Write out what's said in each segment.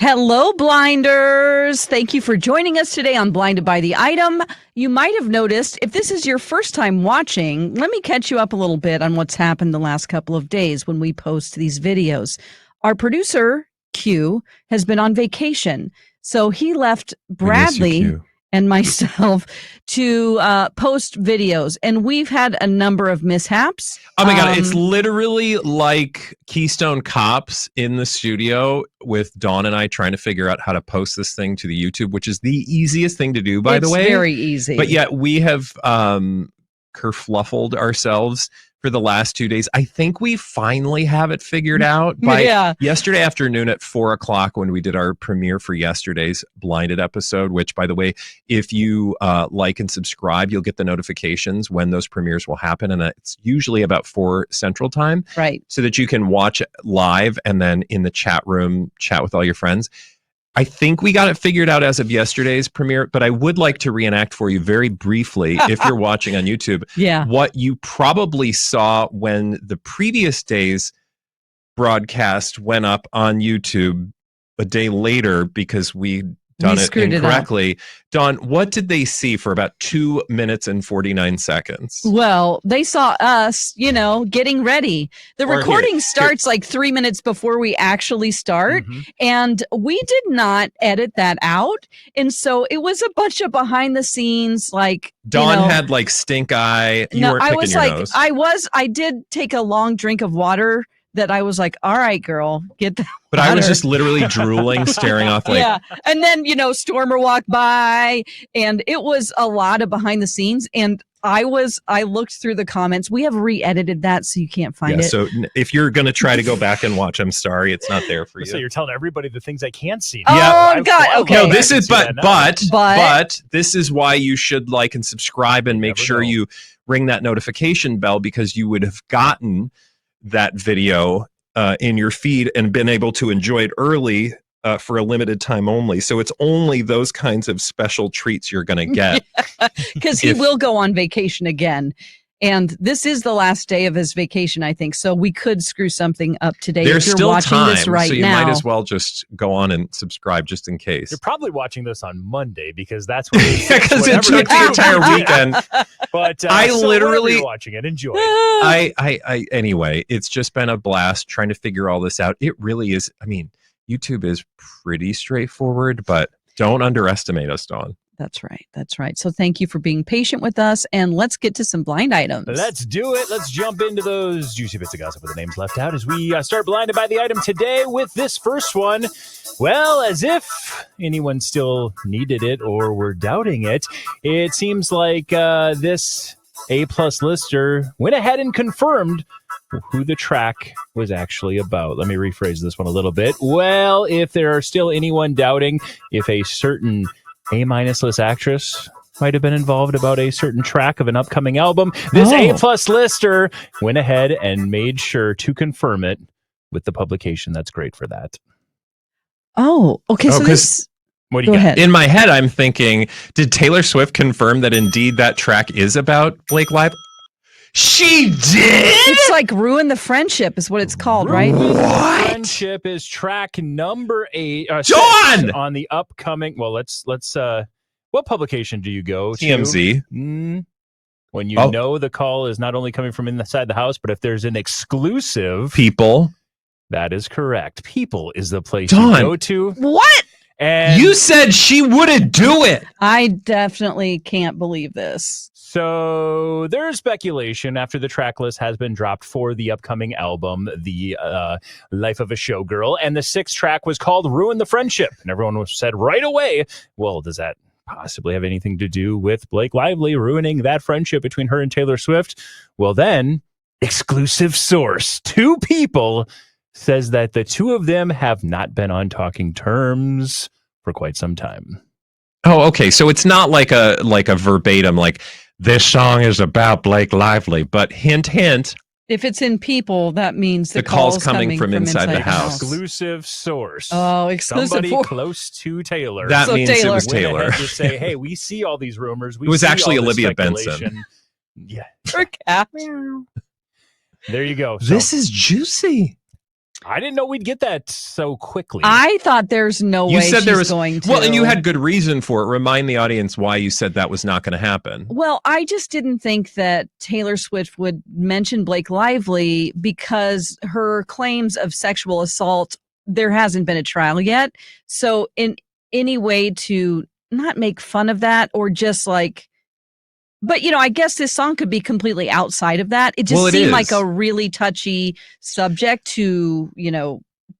Hello, blinders. Thank you for joining us today on Blinded by the Item. You might have noticed, if this is your first time watching, let me catch you up a little bit on what's happened the last couple of days when we post these videos. Our producer, Q, has been on vacation, so he left Bradley and myself to post videos, and we've had a number of mishaps. Oh my God, it's literally like Keystone Cops in the studio with Dawn and I trying to figure out how to post this thing to the YouTube, which is the easiest thing to do, by the way. It's very easy. But yet we have kerfluffled ourselves for the last 2 days. I think we finally have it figured out by yesterday afternoon at 4:00 when we did our premiere for yesterday's Blinded episode, which, by the way, if you like and subscribe, you'll get the notifications when those premieres will happen. And it's usually about 4 Central Time. Right. So that you can watch live and then in the chat room, chat with all your friends. I think we got it figured out as of yesterday's premiere, but I would like to reenact for you very briefly, if you're watching on YouTube, what you probably saw when the previous day's broadcast went up on YouTube a day later because we done it incorrectly. Dawn, what did they see for about 2 minutes and 49 seconds? Well, they saw us, getting ready. The recording starts like 3 minutes before we actually start. And we did not edit that out. And so it was a bunch of behind the scenes, like Dawn had like stink eye. You weren't picking your nose. I did take a long drink of water that I was like, all right, girl, get that. But I was just literally drooling, staring off like. Yeah. And then, Stormer walked by and it was a lot of behind the scenes. And I looked through the comments. We have re-edited that so you can't find it. So if you're going to try to go back and watch, I'm sorry, it's not there for you. So you're telling everybody the things I can't see. Oh, God. Okay. No, this is, but this is why you should like and subscribe and make sure you ring that notification bell, because you would have gotten that video in your feed and been able to enjoy it early for a limited time only. So it's only those kinds of special treats you're going to get. Because he will go on vacation again. And this is the last day of his vacation, I think. So we could screw something up today. There's if you're still watching time, this right so you now. might as well just go on and subscribe just in case. You're probably watching this on Monday because that's when because it took the entire weekend. But I literally you're watching it. Enjoy. I anyway, it's just been a blast trying to figure all this out. It really is. I mean, YouTube is pretty straightforward, but don't underestimate us, Dawn. That's right. That's right. So thank you for being patient with us, and let's get to some blind items. Let's do it. Let's jump into those juicy bits of gossip with the names left out as we start Blinded by the Item today with this first one. Well, as if anyone still needed it or were doubting it, it seems like this A-plus lister went ahead and confirmed who the track was actually about. Let me rephrase this one a little bit. Well, if there are still anyone doubting if a certain A-minus list actress might have been involved about a certain track of an upcoming album, this A-plus lister went ahead and made sure to confirm it with the publication that's great for that. Oh, okay. So this... What do you got? In my head, I'm thinking, did Taylor Swift confirm that indeed that track is about Blake Lively? She did? It's like Ruin the Friendship is what it's called, right? What? Friendship is track number 8. Dawn! On the upcoming... Well, let's what publication do you go to? TMZ. When you know the call is not only coming from inside the house, but if there's an exclusive... People. That is correct. People is the place Dawn. you go to. What? And you said she wouldn't do it. I definitely can't believe this. So there's speculation after the track list has been dropped for the upcoming album, The Life of a Showgirl, and the 6th track was called Ruin the Friendship. And everyone said right away, well, does that possibly have anything to do with Blake Lively ruining that friendship between her and Taylor Swift? Well, then, exclusive source, 2 people, says that the 2 of them have not been on talking terms for quite some time. Oh, okay. So it's not like a verbatim, like this song is about Blake Lively, but hint, hint. If it's in People, that means the call's coming from inside the house. Exclusive source. Oh, exclusive. Somebody close to Taylor. That means Taylor. It was Taylor. Went ahead to say, hey, we see all these rumors. It was actually Olivia Benson. Yeah. Her cat. There you go. So, this is juicy. I didn't know we'd get that so quickly. I thought there's no way she's going to. Well, and you had good reason for it. Remind the audience why you said that was not going to happen. Well, I just didn't think that Taylor Swift would mention Blake Lively because her claims of sexual assault, there hasn't been a trial yet. So in any way to not make fun of that or just like, but I guess this song could be completely outside of that. It just seemed like a really touchy subject to,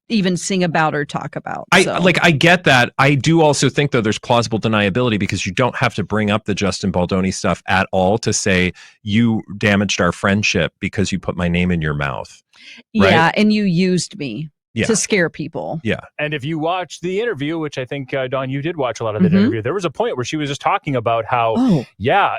even sing about or talk about. I get that. I do also think, though, there's plausible deniability because you don't have to bring up the Justin Baldoni stuff at all to say you damaged our friendship because you put my name in your mouth. Right? Yeah, and you used me. To scare people. Yeah. And if you watch the interview, which I think, Dawn, you did watch a lot of that interview, there was a point where she was just talking about how,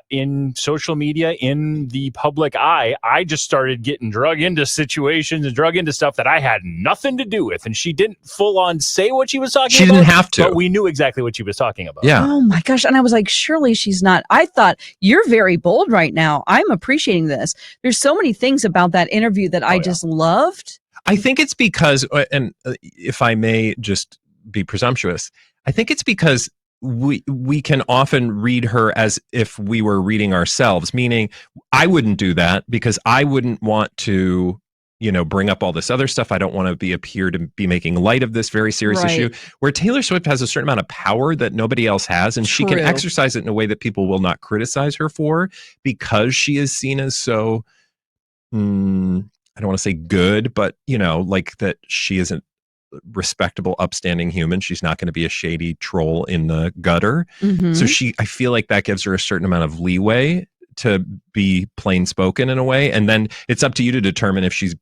in social media, in the public eye, I just started getting drug into situations and drug into stuff that I had nothing to do with. And she didn't full on say what she was talking about. She didn't have to. But we knew exactly what she was talking about. Yeah. Oh my gosh. And I was like, surely she's not. I thought, you're very bold right now. I'm appreciating this. There's so many things about that interview that I just loved. I think it's because, and if I may just be presumptuous, I think it's because we can often read her as if we were reading ourselves, meaning I wouldn't do that because I wouldn't want to, bring up all this other stuff. I don't want to appear to be making light of this very serious issue, where Taylor Swift has a certain amount of power that nobody else has, and she can exercise it in a way that people will not criticize her for because she is seen as so... I don't want to say good, but like that she is a respectable, upstanding human. She's not going to be a shady troll in the gutter. So I feel like that gives her a certain amount of leeway to be plain spoken in a way. And then it's up to you to determine if she's,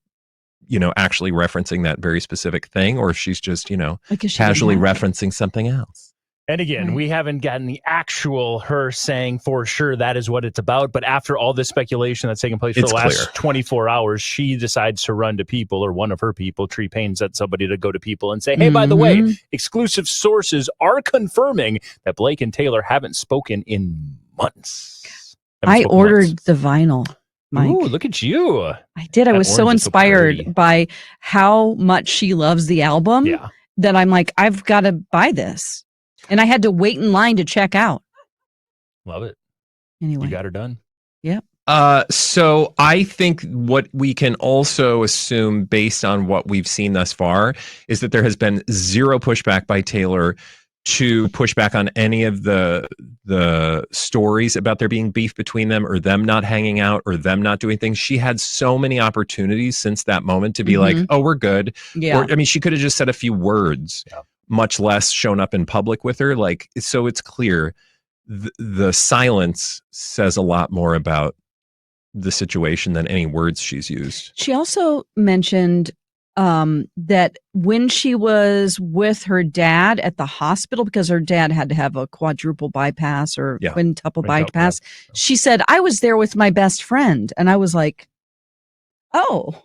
actually referencing that very specific thing, or if she's just, casually referencing something else. And again, we haven't gotten the actual her saying for sure that is what it's about. But after all this speculation that's taken place for the last 24 hours, she decides to run to people, or one of her people, Tree Payne, sent somebody to go to people and say, hey, by the way, exclusive sources are confirming that Blake and Taylor haven't spoken in months. I ordered the vinyl, Mike. Ooh, look at you. I did. I was so inspired by how much she loves the album that I'm like, I've got to buy this. And I had to wait in line to check out. Love it. Anyway. You got her done. Yep. So I think what we can also assume based on what we've seen thus far is that there has been zero pushback by Taylor to push back on any of the stories about there being beef between them, or them not hanging out, or them not doing things. She had so many opportunities since that moment to be like, oh, we're good. Yeah. Or, she could have just said a few words. Yeah. Much less shown up in public with her. Like, so it's clear the silence says a lot more about the situation than any words she's used. She also mentioned that when she was with her dad at the hospital, because her dad had to have a quadruple bypass or quintuple bypass, she said, I was there with my best friend. And I was like, oh.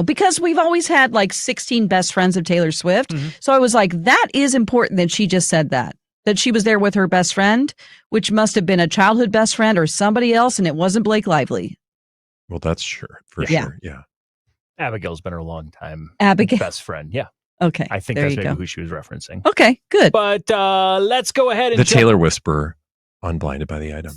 Because we've always had like 16 best friends of Taylor Swift. So I was like, that is important that she just said that she was there with her best friend, which must have been a childhood best friend or somebody else. And it wasn't Blake Lively. Well, that's sure. Sure. Yeah. Abigail's been her long time best friend. Yeah. Okay. I think that's maybe who she was referencing. Okay, good. But let's go ahead and the Taylor Whisperer on Blinded by the Item.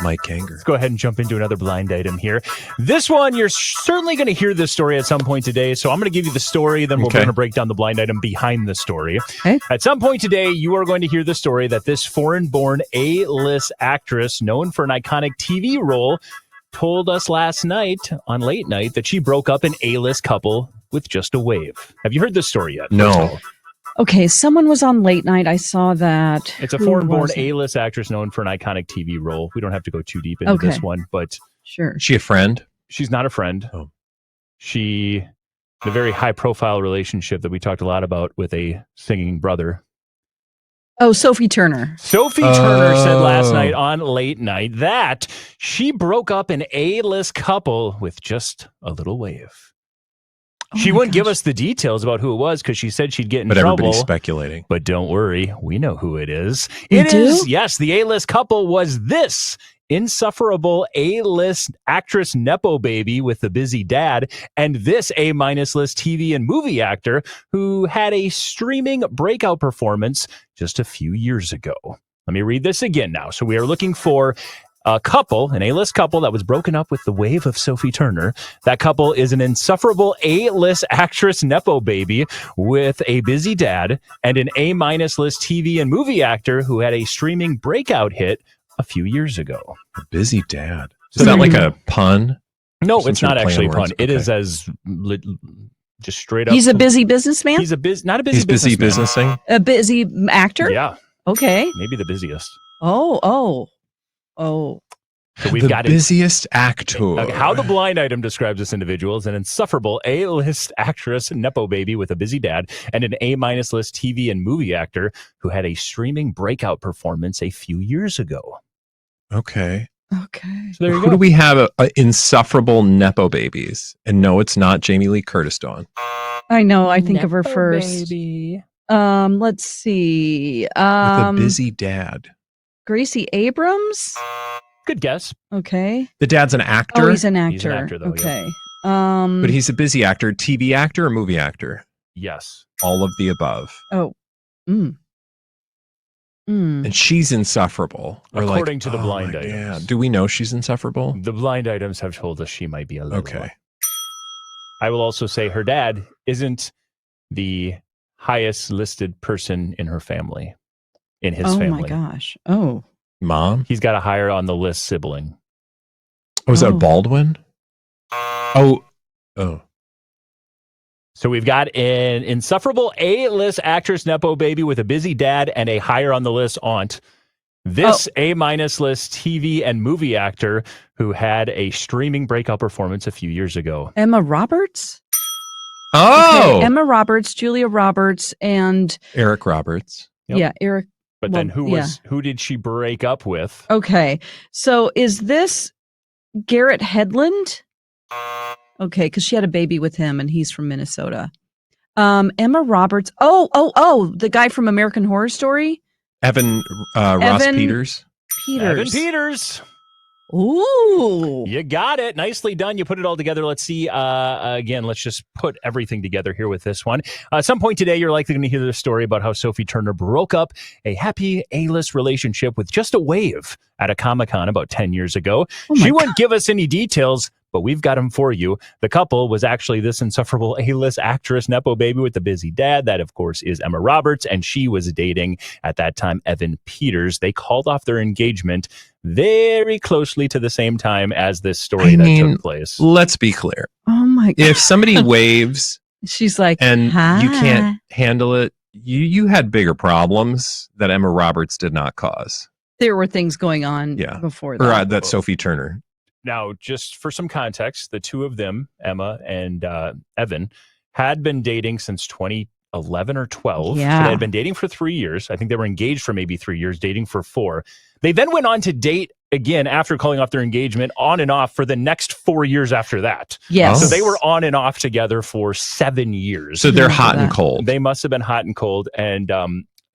Mike Kanger. Let's go ahead and jump into another blind item here. This one, you're certainly going to hear this story at some point today. So I'm going to give you the story, then we're going to break down the blind item behind the story. Okay. At some point today, you are going to hear the story that this foreign-born A-list actress known for an iconic TV role told us last night on Late Night that she broke up an A-list couple with just a wave. Have you heard this story yet? No. Okay, someone was on Late Night. I saw that. It's a foreign-born A-list actress known for an iconic TV role. We don't have to go too deep into this one, but... Sure. Is she a friend? She's not a friend. Oh. She had a very high-profile relationship that we talked a lot about with a singing brother. Oh, Sophie Turner. Sophie Turner said last night on Late Night that she broke up an A-list couple with just a little wave. She wouldn't give us the details about who it was because she said she'd get in trouble. But everybody's speculating. But don't worry, we know who it is. Yes, the A-list couple was this insufferable A-list actress Nepo baby with a busy dad, and this A-minus list TV and movie actor who had a streaming breakout performance just a few years ago. Let me read this again now. So we are looking for a couple, an A-list couple that was broken up with the wave of Sophie Turner. That couple is an insufferable A-list actress Nepo baby with a busy dad, and an A-minus list TV and movie actor who had a streaming breakout hit a few years ago. A busy dad. Is that like a pun? No, Some it's sort not of play actually a on pun. words? It Okay. is as just straight up. He's a busy businessman? He's not a busy He's busy businessman. businessing. A busy actor? Yeah, Okay. maybe the busiest. Oh. So we've The got busiest actor. Okay, how the blind item describes this individual is an insufferable A-list actress Nepo baby with a busy dad, and an A-minus list TV and movie actor who had a streaming breakout performance a few years ago. Okay. Okay. So there you Who go. do we have? Insufferable Nepo babies. And no, it's not Jamie Lee Curtis Dawn. I know. I think of her Nepo first. baby. Let's see. With a busy dad. Gracie Abrams. Good guess. Okay. The dad's an actor, Oh, he's an actor. He's an actor, though, Okay. but he's a busy actor. TV actor or movie actor? Yes. All of the above. And she's insufferable. We're According to the oh blind my items. God. Do we know she's insufferable? The blind items have told us she might be a little. Okay. I will also say her dad isn't the highest listed person in her family, in his oh family. my gosh. Oh. Mom? He's got a higher on the list sibling. Oh, is that Oh. Baldwin? Oh. So we've got an insufferable A-list actress Nepo baby with a busy dad and a higher on the list aunt. This A-minus list TV and movie actor who had a streaming breakout performance a few years ago. Emma Roberts? Oh! Okay, Emma Roberts, Julia Roberts, and Eric Roberts. Yep. yeah, Eric. But Well, then who did she break up with? Okay. So is this Garrett Hedlund? Okay, because she had a baby with him and he's from Minnesota. Emma Roberts. Oh, the guy from American Horror Story? Ross Evan Peters. Evan Peters. Ooh. You got it. Nicely done. You put it all together. Let's see. Again, let's just put everything together here with this one. At some point today, you're likely going to hear the story about how Sophie Turner broke up a happy A-list relationship with just a wave at a Comic-Con about 10 years ago. Oh my She wouldn't give us any details, but we've got them for you. The couple was actually this insufferable A-list actress, Nepo baby with a busy dad. That, of course, is Emma Roberts, and she was dating, at that time, Evan Peters. They called off their engagement very closely to the same time as this story took place. Let's be clear. Oh my God. If somebody waves She's like, and hi. you can't handle it, you had bigger problems that Emma Roberts did not cause. There were things going on before that. Or that Sophie Turner. Now, just for some context, the two of them, Emma and Evan, had been dating since 2011 or 12. Yeah. So they had been dating for 3 years. I think they were engaged for maybe 3 years, dating for 4. They then went on to date again after calling off their engagement on and off for the next 4 years after that. Yes. So they were on and off together for 7 years. So they're Remember hot and that. cold. They must have been hot and cold. And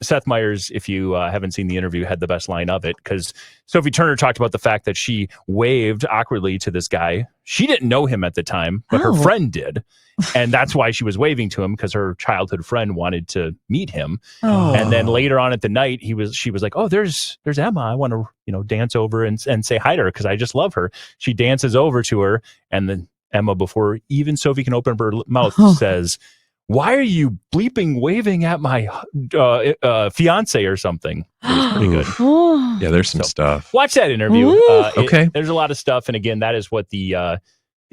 Seth Meyers, if you haven't seen the interview, had the best line of it, because Sophie Turner talked about the fact that she waved awkwardly to this guy. She didn't know him at the time, but her friend did. And that's why she was waving to him, because her childhood friend wanted to meet him. Oh. And then later on at the night, she was like, "Oh, there's Emma. I want to dance over and say hi to her because I just love her." She dances over to her, and then Emma, before even Sophie can open her mouth, says, "Why are you bleeping waving at my fiance or something?" It was pretty good. Oh. Yeah, there's some stuff. Watch that interview. Ooh. Okay. There's a lot of stuff, and again, that is what the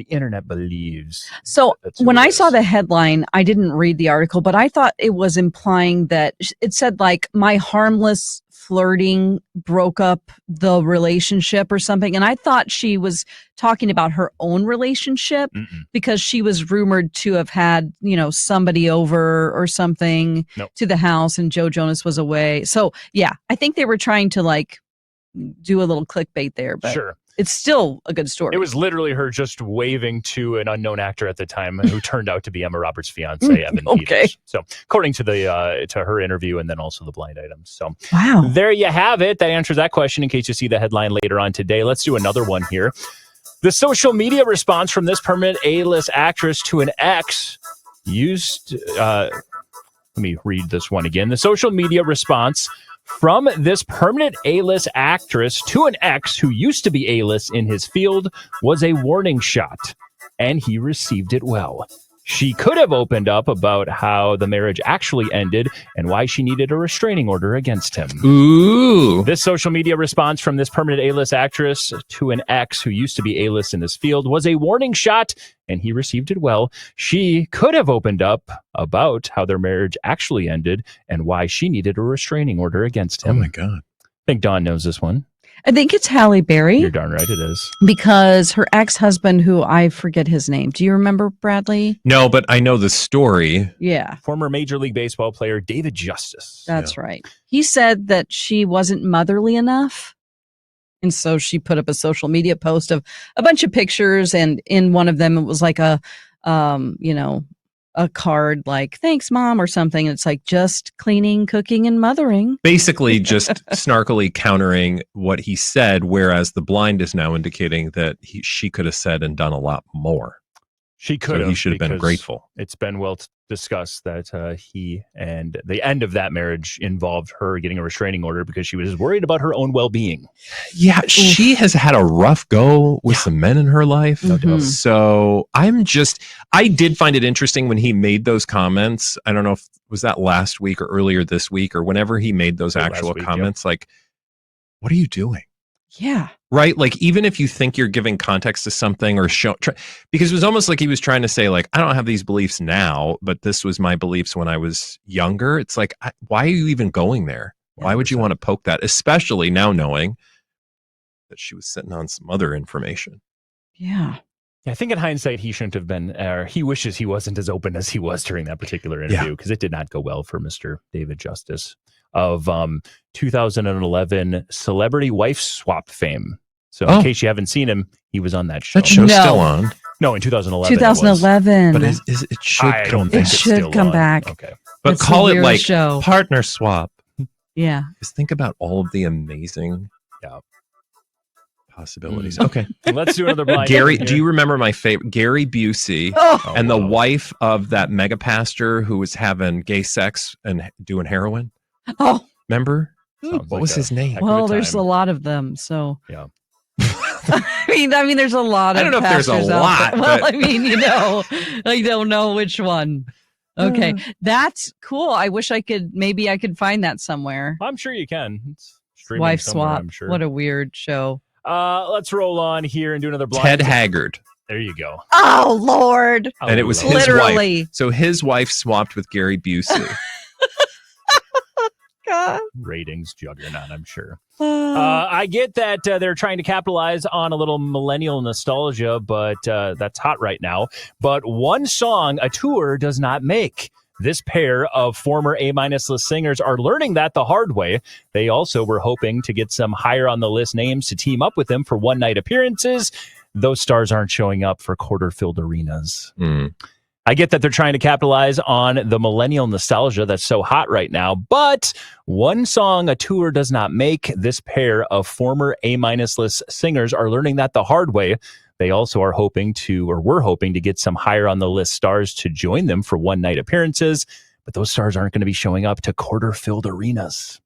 internet believes. So That's who when it I is. saw the headline, I didn't read the article, but I thought it was implying that it said like my harmless flirting broke up the relationship or something. And I thought she was talking about her own relationship because she was rumored to have had, somebody over or something to the house and Joe Jonas was away. So yeah, I think they were trying to like do a little clickbait there, but Sure. it's still a good story. It was literally her just waving to an unknown actor at the time who turned out to be Emma Roberts' fiance, Evan Peters. So according to to her interview and then also the blind items. So wow. There you have it. That answers that question in case you see the headline later on today. Let's do another one here. The social media response from this permanent A-list actress to an ex let me read this one again. The social media response from this permanent A-list actress to an ex who used to be A-list in his field was a warning shot, and he received it well. She could have opened up about how the marriage actually ended and why she needed a restraining order against him. Ooh. This social media response from this permanent A-list actress to an ex who used to be A-list in his field was a warning shot, and he received it well. She could have opened up about how their marriage actually ended and why she needed a restraining order against him. Oh, my God. I think Dawn knows this one. I think it's Halle Berry. You're darn right it is. Because her ex-husband, who I forget his name. Do you remember, Bradley? No, but I know the story. Yeah. Former Major League Baseball player David Justice. That's right. He said that she wasn't motherly enough. And so she put up a social media post of a bunch of pictures. And in one of them, it was like a card like, thanks, Mom, or something. And it's like just cleaning, cooking, and mothering. Basically just snarkily countering what he said, whereas the blind is now indicating that she could have said and done a lot more. She could have. He should have been grateful. It's been well discussed that he and the end of that marriage involved her getting a restraining order because she was worried about her own well-being. Yeah, she has had a rough go with some men in her life. Mhm. So I did find it interesting when he made those comments. I don't know if was that last week or earlier this week or whenever he made those actual comments, like, what are you doing? Yeah. Right? Like, even if you think you're giving context to something or because it was almost like he was trying to say, like, I don't have these beliefs now, but this was my beliefs when I was younger. It's like, why are you even going there? Why would you want to poke that? Especially now knowing that she was sitting on some other information. Yeah. I think in hindsight, he shouldn't have been, he wishes he wasn't as open as he was during that particular interview because it did not go well for Mr. David Justice of 2011 celebrity wife swap fame. So in case you haven't seen him, he was on that show. That show's still on. No, in 2011. 2011. But it should come back. It should come back. Okay. But It's call a it weird like show. partner swap. Yeah. Just think about all of the amazing possibilities. Okay. Let's do another blind. Gary, do you remember my favorite? Gary Busey and the wife of that mega pastor who was having gay sex and doing heroin? Oh. Remember? Sounds What like was his name? Well, there's a lot of them. So, yeah. I mean, there's a lot of I don't know if there's a pastors out lot. there. Well, but- I mean, I don't know which one. Okay. That's cool. I wish maybe I could find that somewhere. I'm sure you can. It's streaming Wife somewhere, swap. I'm sure. What a weird show. Let's roll on here and do another blind. Ted Haggard. There you go. Oh, Lord. And it was his Literally. wife. So his wife swapped with Gary Busey. God. Ratings juggernaut, I'm sure. I get that they're trying to capitalize on a little millennial nostalgia, but that's hot right now. But one song a tour does not make. This pair of former A-list singers are learning that the hard way. They also were hoping to get some higher on the list names to team up with them for one-night appearances. Those stars aren't showing up for quarter-filled arenas. I get that they're trying to capitalize on the millennial nostalgia that's so hot right now, but one song a tour does not make. This pair of former A-list singers are learning that the hard way. They also are hoping to get some higher on the list stars to join them for one-night appearances, but those stars aren't going to be showing up to quarter-filled arenas.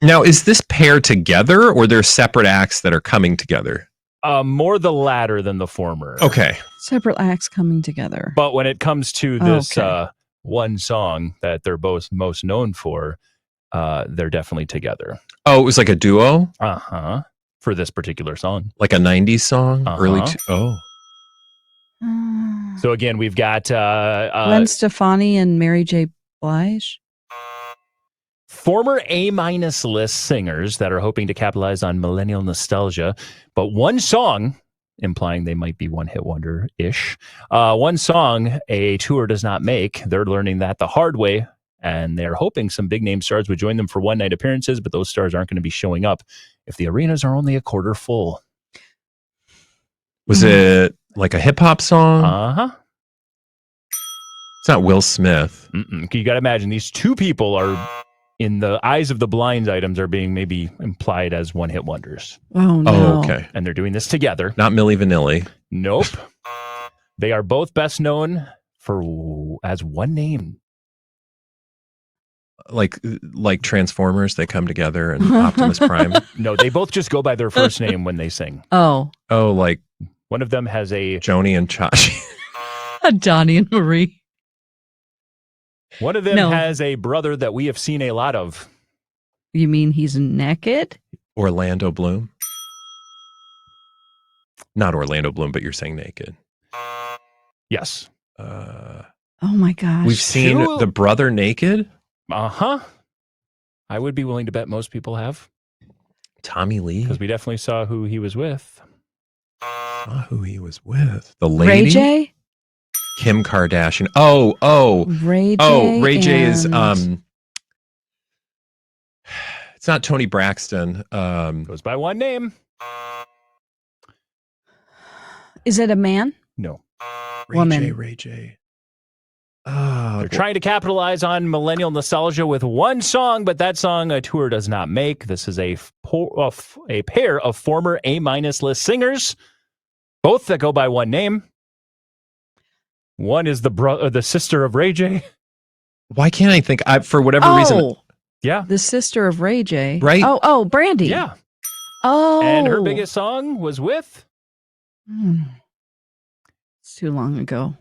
Now, is this pair together or they're separate acts that are coming together? More the latter than the former. Okay. Separate acts coming together. But when it comes to this one song that they're both most known for, they're definitely together. Oh, it was like a duo? Uh-huh. For this particular song. Like a 90s song? Uh-huh. So again, we've got Gwen Stefani and Mary J. Blige. Former A-list singers that are hoping to capitalize on millennial nostalgia, but one song, implying they might be one-hit wonder-ish, one song a tour does not make. They're learning that the hard way, and they're hoping some big-name stars would join them for one-night appearances, but those stars aren't going to be showing up if the arenas are only a quarter full. Was it like a hip hop song? Uh-huh. It's not Will Smith. You got to imagine these two people are, in the eyes of the blind items, are being maybe implied as one-hit wonders. Oh, no. Oh, okay. And they're doing this together. Not Milli Vanilli. Nope. They are both best known as one name. Like Transformers, they come together and Optimus Prime. No, they both just go by their first name when they sing. Oh. Oh, like One of them has a... Joni and Chachi. Donnie and Marie. One of them has a brother that we have seen a lot of. You mean he's naked? Orlando Bloom. Not Orlando Bloom, but you're saying naked. Yes. Oh my gosh. We've seen the brother naked? Uh-huh. I would be willing to bet most people have. Tommy Lee? Because we definitely saw who he was with. Saw who he was with. The lady? Ray J? Kim Kardashian. Oh. Ray J. Oh, Ray J is it's not Tony Braxton. Goes by one name. Is it a man? No. Woman. Ray J. They're trying to capitalize on millennial nostalgia with one song, but that song a tour does not make. This is a pair of former A- list singers, both that go by one name. One is the sister of Ray J. Why can't I think? For whatever reason. Yeah. The sister of Ray J. Right? Oh, Brandy. Yeah. Oh. And her biggest song was with? It's too long ago.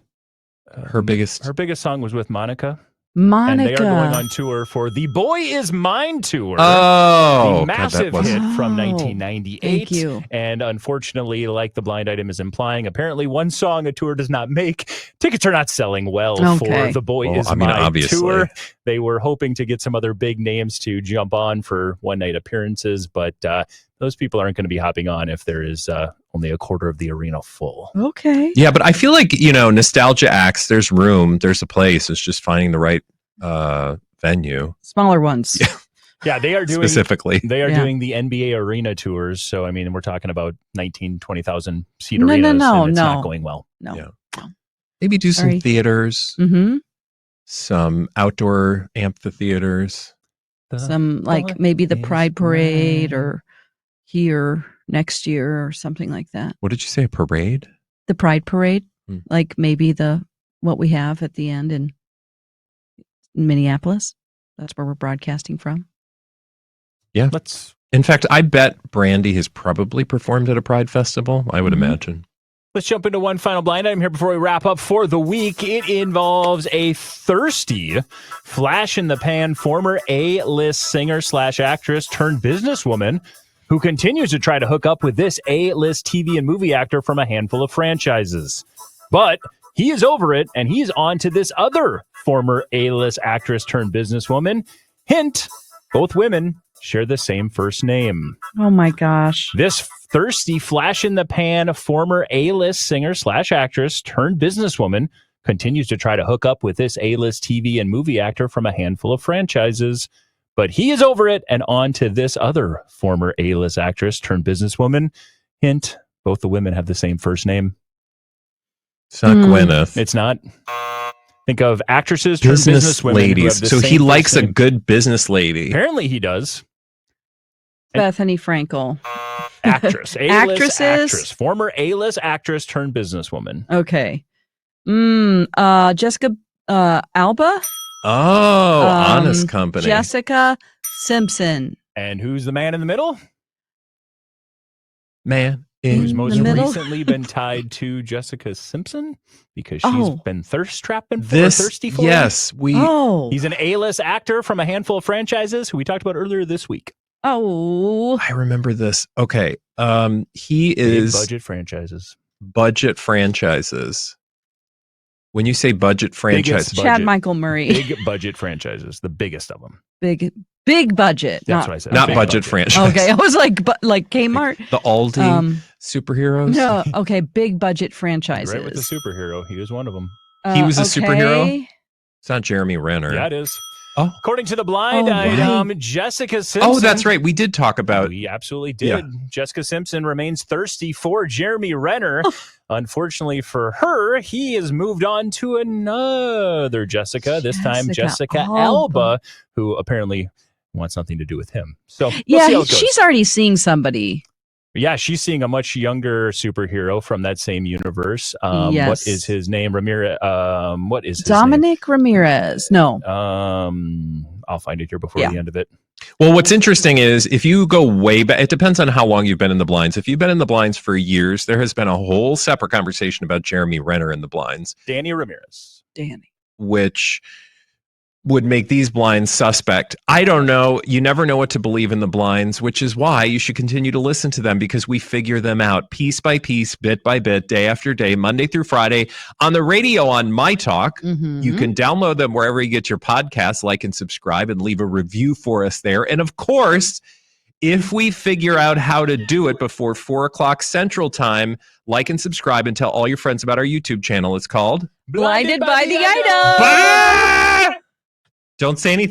Her biggest song was with Monica. Monica. And they are going on tour for the Boy Is Mine tour. Oh. The massive hit from Oh, 1998. thank you. And unfortunately, like the blind item is implying, apparently one song a tour does not make. Tickets are not selling well for the Boy Is Mine obviously. tour. They were hoping to get some other big names to jump on for one-night appearances, but those people aren't going to be hopping on if there is only a quarter of the arena full. Okay. Yeah, but I feel like, nostalgia acts, there's room, there's a place. It's just finding the right venue. Smaller ones. Yeah, they are doing specifically. They are doing the NBA arena tours. So, I mean, we're talking about 20,000 seat arenas. No, and it's not going well. No. Yeah. Maybe do some theaters, some outdoor amphitheaters. Some maybe the Pride Parade or here next year or something like that. What did you say? A parade? The Pride Parade, like maybe what we have at the end in Minneapolis. That's where we're broadcasting from. Yeah. In fact, I bet Brandy has probably performed at a Pride festival, I would imagine. Let's jump into one final blind item here before we wrap up for the week. It involves a thirsty, flash-in-the-pan former A-list singer/actress turned businesswoman who continues to try to hook up with this A-list TV and movie actor from a handful of franchises. But he is over it, and he's on to this other former A-list actress turned businesswoman. Hint, both women share the same first name. Oh my gosh. This thirsty flash-in-the-pan former A-list singer/actress turned businesswoman continues to try to hook up with this A-list TV and movie actor from a handful of franchises. But he is over it and on to this other former A-list actress turned businesswoman. Hint, both the women have the same first name. It's not Gwyneth. It's not. Think of actresses turned businesswomen. Ladies. So he likes a good business lady. Apparently he does. Bethany Frankel. Actress. Actresses? Actress. Former A-list actress turned businesswoman. Okay. Jessica Alba? Oh, Honest Company. Jessica Simpson. And who's the man in the middle? Man who's in most the middle. recently been tied to Jessica Simpson because she's been thirst trapping for thirsty for yes, him. He's an A-list actor from a handful of franchises who we talked about earlier this week. Oh, I remember this. Okay. He is budget franchises. Budget franchises. When you say budget franchise, Chad Michael Murray. Big budget franchises, the biggest of them. Big budget. That's what I said. Not budget franchise. Okay, I was like Kmart. The Aldi superheroes. No, okay, big budget franchises. Right with the superhero. He was one of them. He was a superhero? It's not Jeremy Renner. Yeah, it is. Oh. According to the blind item, Jessica Simpson. Oh, that's right. We did talk about. We absolutely did. Yeah. Jessica Simpson remains thirsty for Jeremy Renner. Unfortunately for her, he has moved on to another Jessica, this time Jessica Alba, who apparently wants nothing to do with him. So we'll see how it goes. She's already seeing somebody. Yeah, she's seeing a much younger superhero from that same universe. Yes. What is his name? Ramirez. What is his Dominic Ramirez. No. I'll find it here before the end of it. Well, what's interesting is if you go way back, it depends on how long you've been in the blinds. If you've been in the blinds for years, there has been a whole separate conversation about Jeremy Renner in the blinds. Danny Ramirez. Which would make these blinds suspect. I don't know. You never know what to believe in the blinds, which is why you should continue to listen to them because we figure them out piece by piece, bit by bit, day after day, Monday through Friday on the radio on myTalk. Mm-hmm. You can download them wherever you get your podcasts, like and subscribe and leave a review for us there. And of course, if we figure out how to do it before 4 o'clock Central Time, like and subscribe and tell all your friends about our YouTube channel. It's called Blinded by the Item. Don't say anything.